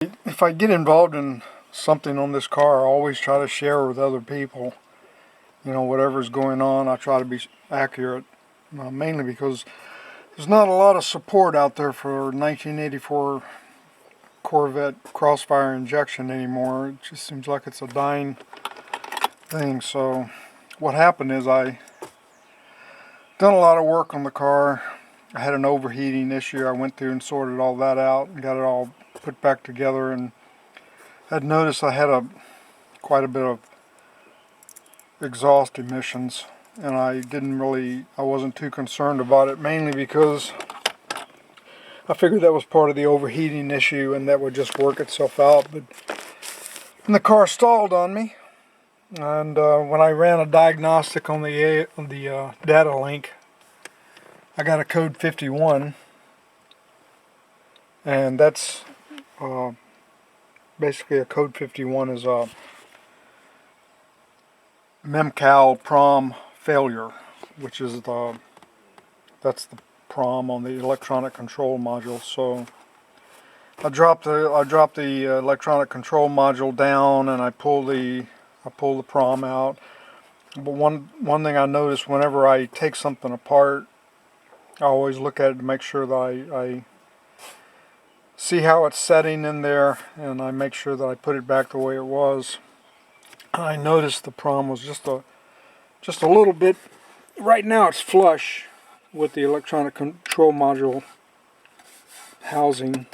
If I get involved in something on this car, I always try to share with other people. You know, whatever's going on, I try to be accurate. Mainly because there's not a lot of support out there for 1984 Corvette crossfire injection anymore. It just seems like it's a dying thing. So what happened is I done a lot of work on the car. I had an overheating issue. I went through and sorted all that out and got it all put back together, and had noticed I had quite a bit of exhaust emissions, and I wasn't too concerned about it, mainly because I figured that was part of the overheating issue and that would just work itself out. But the car stalled on me, and when I ran a diagnostic on the data link, I got a code 51, and that's basically a code 51 is a 𝐒𝐓𝐄 Prom failure, which is that's the Prom on the electronic control module. So I dropped the electronic control module down, and I pull the Prom out. But one thing I noticed, whenever I take something apart, I always look at it to make sure that I see how it's setting in there, and I make sure that I put it back the way it was. I noticed the Prom was just a little bit. Right now it's flush with the electronic control module housing.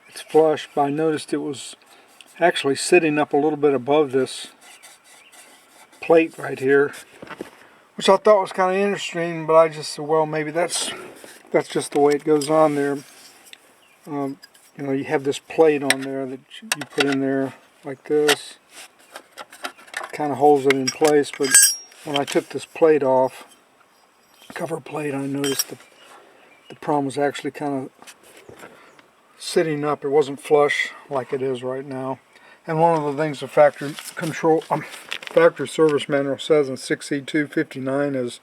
It's flush, but I noticed it was actually sitting up a little bit above this plate right here, which I thought was kind of interesting. But I just said, well, maybe that's just the way it goes on there. You know, you have this plate on there that you put in there like this. Kind of holds it in place, but when I took this plate off, cover plate, I noticed the Prom was actually kind of sitting up. It wasn't flush like it is right now. And one of the things the factory service manual says in 𝐒𝐓𝐎𝐂𝐓𝐄 is,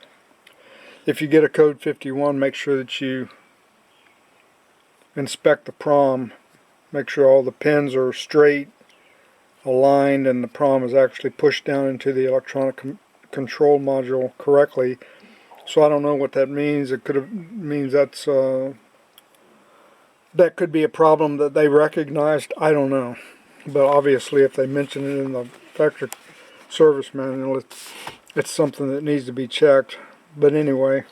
if you get a code 51, make sure that you inspect the Prom, make sure all the pins are straight, aligned, and the Prom is actually pushed down into the electronic control module correctly. So I don't know what that means. It means that could be a problem that they recognized. I don't know, but obviously if they mention it in the factory service manual, it's something that needs to be checked. But anyway,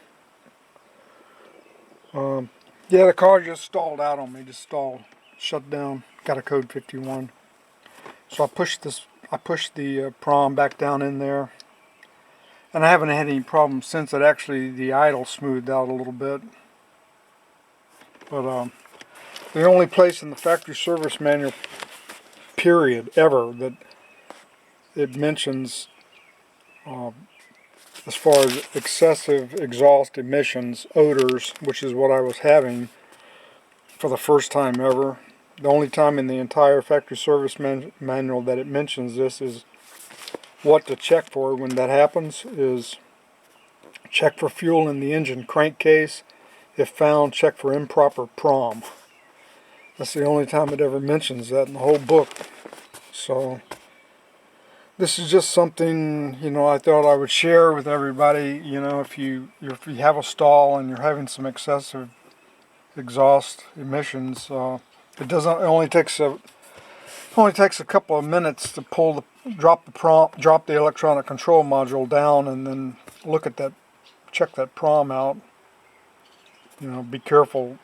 yeah, the car just stalled out on me. Just stalled, shut down. Got a code 51. So I pushed the Prom back down in there, and I haven't had any problems since. It actually, the idle smoothed out a little bit. But the only place in the factory service manual, period, ever, that it mentions as far as excessive exhaust emissions, odors, which is what I was having for the first time ever. The only time in the entire factory service manual that it mentions this is what to check for when that happens is check for fuel in the engine crankcase. If found, check for improper Prom. That's the only time it ever mentions that in the whole book. So this is just something, you know, I thought I would share with everybody. You know, if you have a stall and you're having some excessive exhaust emissions, it only takes a couple of minutes to drop the electronic control module down, and then look at that, check that Prom out. You know, be careful.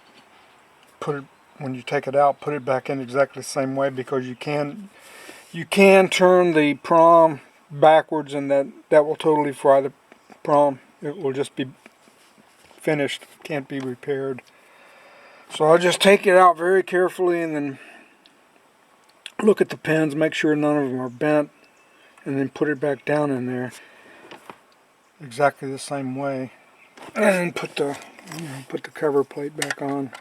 When you take it out, put it back in exactly the same way, because you can turn the Prom backwards, and that will totally fry the Prom. It will just be finished, can't be repaired. So I'll just take it out very carefully, and then look at the pins, make sure none of them are bent, and then put it back down in there exactly the same way, and then put the cover plate back on.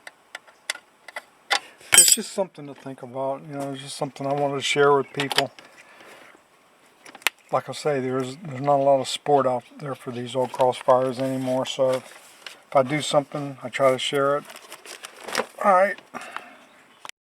It's just something to think about. You know, it's just something I wanted to share with people. Like I say, there's not a lot of support out there for these old crossfires anymore, so if I do something, I try to share it. Alright.